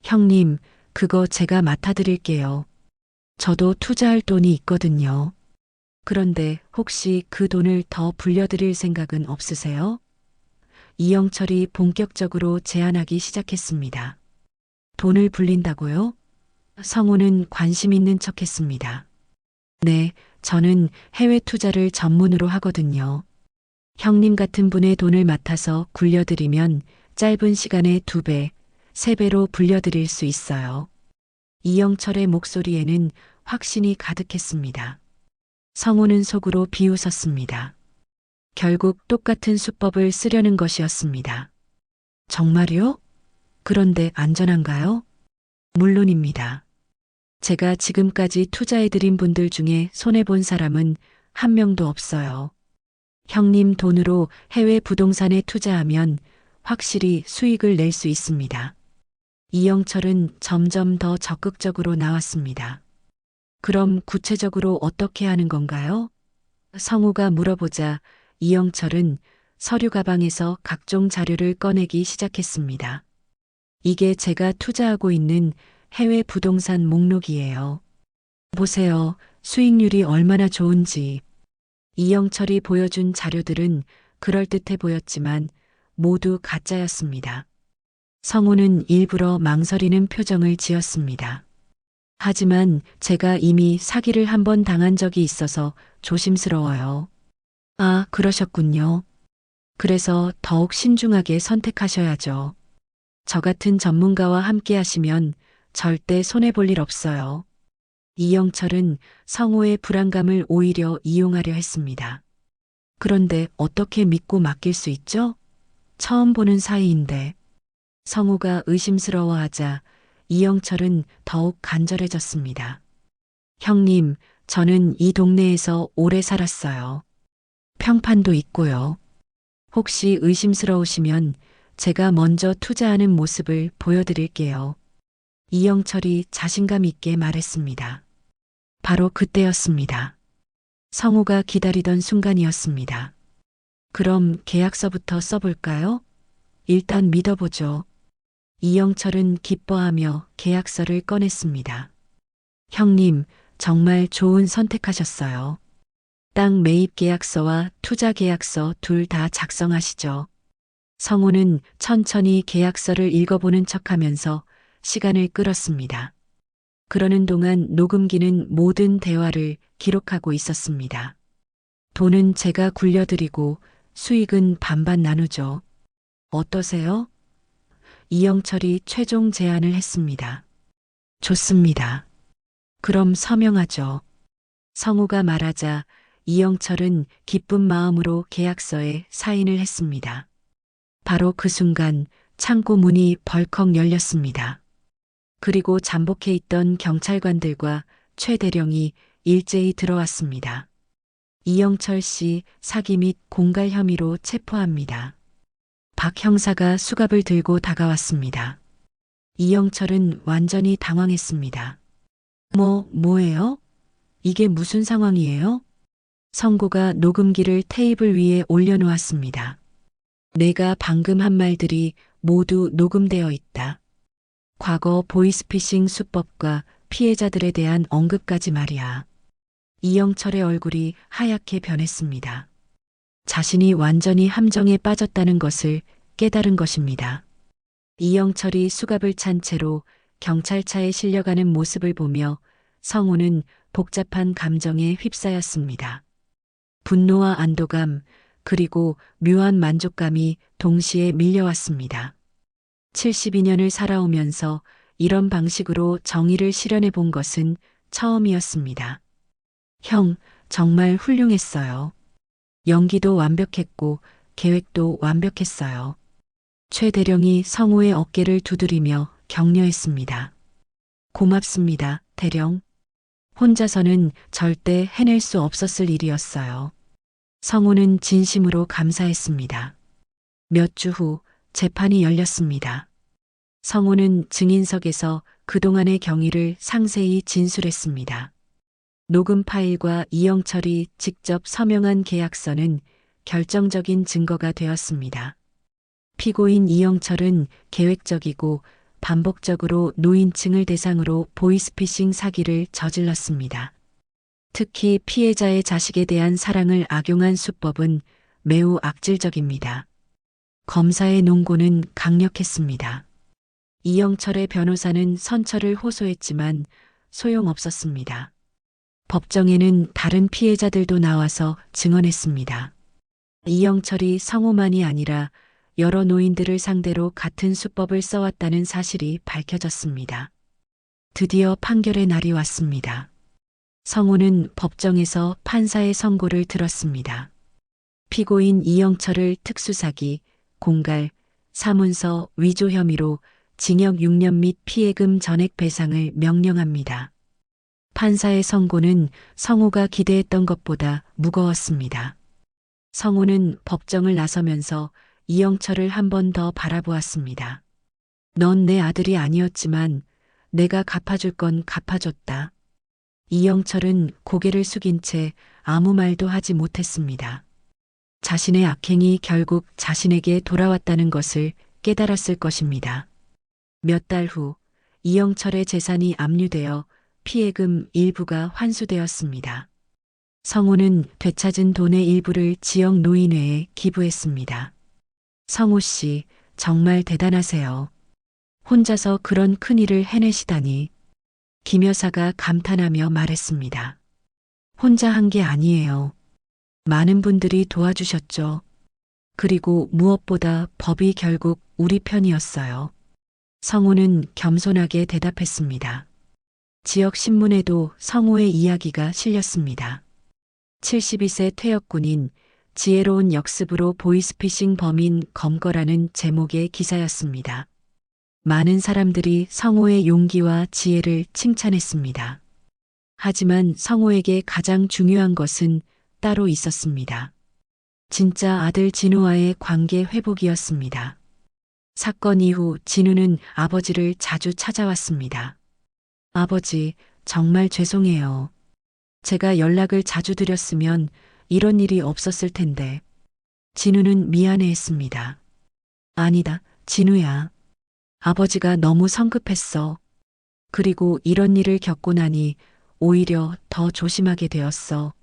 형님, 그거 제가 맡아드릴게요. 저도 투자할 돈이 있거든요. 그런데 혹시 그 돈을 더 불려드릴 생각은 없으세요? 이영철이 본격적으로 제안하기 시작했습니다. 돈을 불린다고요? 성우는 관심 있는 척했습니다. 네, 저는 해외 투자를 전문으로 하거든요. 형님 같은 분의 돈을 맡아서 굴려드리면 짧은 시간에 2배, 3배로 불려드릴 수 있어요. 이영철의 목소리에는 확신이 가득했습니다. 성우는 속으로 비웃었습니다. 결국 똑같은 수법을 쓰려는 것이었습니다. 정말요? 그런데 안전한가요? 물론입니다. 제가 지금까지 투자해드린 분들 중에 손해본 사람은 한 명도 없어요. 형님 돈으로 해외 부동산에 투자하면 확실히 수익을 낼 수 있습니다. 이영철은 점점 더 적극적으로 나왔습니다. 그럼 구체적으로 어떻게 하는 건가요? 성우가 물어보자 이영철은 서류 가방에서 각종 자료를 꺼내기 시작했습니다. 이게 제가 투자하고 있는 해외 부동산 목록이에요. 보세요. 수익률이 얼마나 좋은지. 이영철이 보여준 자료들은 그럴듯해 보였지만 모두 가짜였습니다. 성우는 일부러 망설이는 표정을 지었습니다. 하지만 제가 이미 사기를 한 번 당한 적이 있어서 조심스러워요. 그러셨군요. 그래서 더욱 신중하게 선택하셔야죠. 저 같은 전문가와 함께 하시면 절대 손해볼 일 없어요. 이영철은 성우의 불안감을 오히려 이용하려 했습니다. 그런데 어떻게 믿고 맡길 수 있죠? 처음 보는 사이인데. 성우가 의심스러워하자 이영철은 더욱 간절해졌습니다. 형님, 저는 이 동네에서 오래 살았어요. 평판도 있고요. 혹시 의심스러우시면 제가 먼저 투자하는 모습을 보여드릴게요. 이영철이 자신감 있게 말했습니다. 바로 그때였습니다. 성우가 기다리던 순간이었습니다. 그럼 계약서부터 써볼까요? 일단 믿어보죠. 이영철은 기뻐하며 계약서를 꺼냈습니다. 형님, 정말 좋은 선택하셨어요. 땅 매입 계약서와 투자 계약서 둘 다 작성하시죠. 성우는 천천히 계약서를 읽어보는 척하면서 시간을 끌었습니다. 그러는 동안 녹음기는 모든 대화를 기록하고 있었습니다. 돈은 제가 굴려드리고 수익은 반반 나누죠. 어떠세요? 이영철이 최종 제안을 했습니다. 좋습니다. 그럼 서명하죠. 성우가 말하자 이영철은 기쁜 마음으로 계약서에 사인을 했습니다. 바로 그 순간 창고 문이 벌컥 열렸습니다. 그리고 잠복해 있던 경찰관들과 최 대령이 일제히 들어왔습니다. 이영철 씨 사기 및 공갈 혐의로 체포합니다. 박 형사가 수갑을 들고 다가왔습니다. 이영철은 완전히 당황했습니다. 뭐예요? 이게 무슨 상황이에요? 성고가 녹음기를 테이블 위에 올려놓았습니다. 내가 방금 한 말들이 모두 녹음되어 있다. 과거 보이스피싱 수법과 피해자들에 대한 언급까지 말이야. 이영철의 얼굴이 하얗게 변했습니다. 자신이 완전히 함정에 빠졌다는 것을 깨달은 것입니다. 이영철이 수갑을 찬 채로 경찰차에 실려가는 모습을 보며 성우는 복잡한 감정에 휩싸였습니다. 분노와 안도감, 그리고 묘한 만족감이 동시에 밀려왔습니다. 72년을 살아오면서 이런 방식으로 정의를 실현해 본 것은 처음이었습니다. 형, 정말 훌륭했어요. 연기도 완벽했고 계획도 완벽했어요. 최 대령이 성우의 어깨를 두드리며 격려했습니다. 고맙습니다, 대령. 혼자서는 절대 해낼 수 없었을 일이었어요. 성우는 진심으로 감사했습니다. 몇 주 후 재판이 열렸습니다. 성우는 증인석에서 그동안의 경위를 상세히 진술했습니다. 녹음 파일과 이영철이 직접 서명한 계약서는 결정적인 증거가 되었습니다. 피고인 이영철은 계획적이고 반복적으로 노인층을 대상으로 보이스피싱 사기를 저질렀습니다. 특히 피해자의 자식에 대한 사랑을 악용한 수법은 매우 악질적입니다. 검사의 논고는 강력했습니다. 이영철의 변호사는 선처를 호소했지만 소용없었습니다. 법정에는 다른 피해자들도 나와서 증언했습니다. 이영철이 성우만이 아니라 여러 노인들을 상대로 같은 수법을 써왔다는 사실이 밝혀졌습니다. 드디어 판결의 날이 왔습니다. 성우는 법정에서 판사의 선고를 들었습니다. 피고인 이영철을 특수사기, 공갈, 사문서 위조 혐의로 징역 6년 및 피해금 전액 배상을 명령합니다. 판사의 선고는 성우가 기대했던 것보다 무거웠습니다. 성우는 법정을 나서면서 이영철을 한 번 더 바라보았습니다. 넌 내 아들이 아니었지만 내가 갚아줄 건 갚아줬다. 이영철은 고개를 숙인 채 아무 말도 하지 못했습니다. 자신의 악행이 결국 자신에게 돌아왔다는 것을 깨달았을 것입니다. 몇 달 후 이영철의 재산이 압류되어 피해금 일부가 환수되었습니다. 성우는 되찾은 돈의 일부를 지역 노인회에 기부했습니다. 성우 씨, 정말 대단하세요. 혼자서 그런 큰일을 해내시다니. 김 여사가 감탄하며 말했습니다. 혼자 한 게 아니에요. 많은 분들이 도와주셨죠. 그리고 무엇보다 법이 결국 우리 편이었어요. 성우는 겸손하게 대답했습니다. 지역 신문에도 성우의 이야기가 실렸습니다. 72세 퇴역군인 지혜로운 역습으로 보이스피싱 범인 검거라는 제목의 기사였습니다. 많은 사람들이 성우의 용기와 지혜를 칭찬했습니다. 하지만 성우에게 가장 중요한 것은 따로 있었습니다. 진짜 아들 진우와의 관계 회복이었습니다. 사건 이후 진우는 아버지를 자주 찾아왔습니다. 아버지, 정말 죄송해요. 제가 연락을 자주 드렸으면 이런 일이 없었을 텐데. 진우는 미안해했습니다. 아니다, 진우야. 아버지가 너무 성급했어. 그리고 이런 일을 겪고 나니 오히려 더 조심하게 되었어.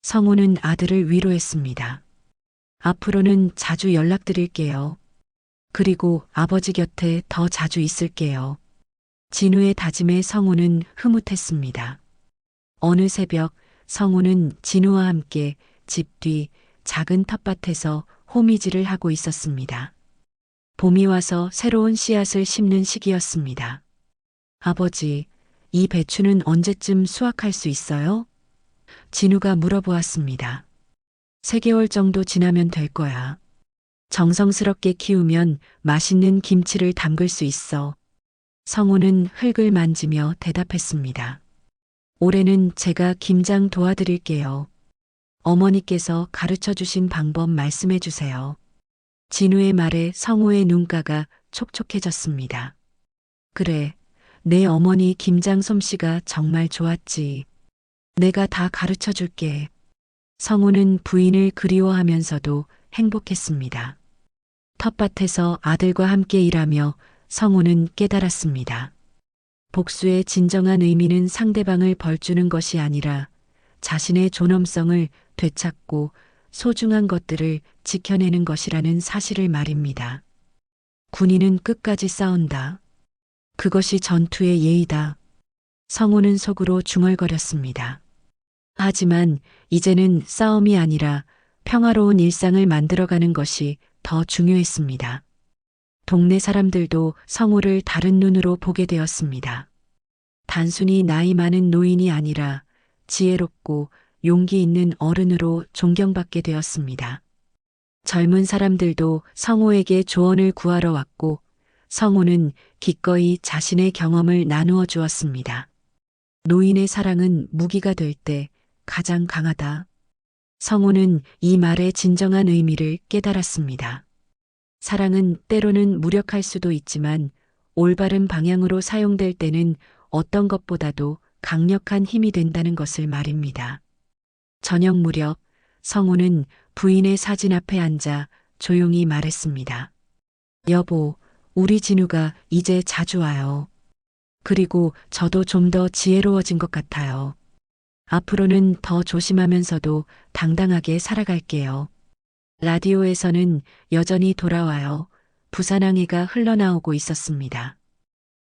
성우는 아들을 위로했습니다. 앞으로는 자주 연락드릴게요. 그리고 아버지 곁에 더 자주 있을게요. 진우의 다짐에 성우는 흐뭇했습니다. 어느 새벽 성우는 진우와 함께 집 뒤 작은 텃밭에서 호미질을 하고 있었습니다. 봄이 와서 새로운 씨앗을 심는 시기였습니다. 아버지, 이 배추는 언제쯤 수확할 수 있어요? 진우가 물어보았습니다. 3개월 정도 지나면 될 거야. 정성스럽게 키우면 맛있는 김치를 담글 수 있어. 성우는 흙을 만지며 대답했습니다. 올해는 제가 김장 도와드릴게요. 어머니께서 가르쳐 주신 방법 말씀해 주세요. 진우의 말에 성우의 눈가가 촉촉해졌습니다. 그래, 내 어머니 김장 솜씨가 정말 좋았지. 내가 다 가르쳐 줄게. 성우는 부인을 그리워하면서도 행복했습니다. 텃밭에서 아들과 함께 일하며 성우는 깨달았습니다. 복수의 진정한 의미는 상대방을 벌주는 것이 아니라 자신의 존엄성을 되찾고 소중한 것들을 지켜내는 것이라는 사실을 말입니다. 군인은 끝까지 싸운다. 그것이 전투의 예의다. 성우는 속으로 중얼거렸습니다. 하지만 이제는 싸움이 아니라 평화로운 일상을 만들어가는 것이 더 중요했습니다. 동네 사람들도 성우를 다른 눈으로 보게 되었습니다. 단순히 나이 많은 노인이 아니라 지혜롭고 용기 있는 어른으로 존경받게 되었습니다. 젊은 사람들도 성우에게 조언을 구하러 왔고 성우는 기꺼이 자신의 경험을 나누어 주었습니다. 노인의 사랑은 무기가 될 때 가장 강하다. 성우는 이 말의 진정한 의미를 깨달았습니다. 사랑은 때로는 무력할 수도 있지만 올바른 방향으로 사용될 때는 어떤 것보다도 강력한 힘이 된다는 것을 말입니다. 저녁 무렵 성우는 부인의 사진 앞에 앉아 조용히 말했습니다. 여보, 우리 진우가 이제 자주 와요. 그리고 저도 좀 더 지혜로워진 것 같아요. 앞으로는 더 조심하면서도 당당하게 살아갈게요. 라디오에서는 여전히 돌아와요. 부산항해가 흘러나오고 있었습니다.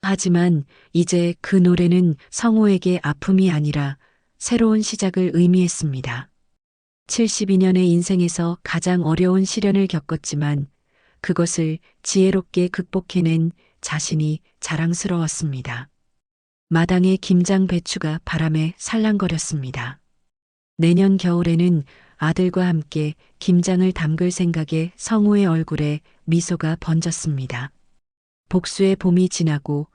하지만 이제 그 노래는 성우에게 아픔이 아니라 새로운 시작을 의미했습니다. 72년의 인생에서 가장 어려운 시련을 겪었지만 그것을 지혜롭게 극복해낸 자신이 자랑스러웠습니다. 마당의 김장 배추가 바람에 살랑거렸습니다. 내년 겨울에는 아들과 함께 김장을 담글 생각에 성우의 얼굴에 미소가 번졌습니다. 복수의 봄이 지나고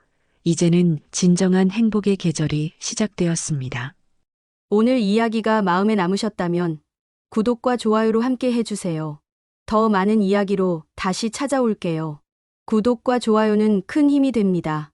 이제는 진정한 행복의 계절이 시작되었습니다. 오늘 이야기가 마음에 남으셨다면 구독과 좋아요로 함께 해주세요. 더 많은 이야기로 다시 찾아올게요. 구독과 좋아요는 큰 힘이 됩니다.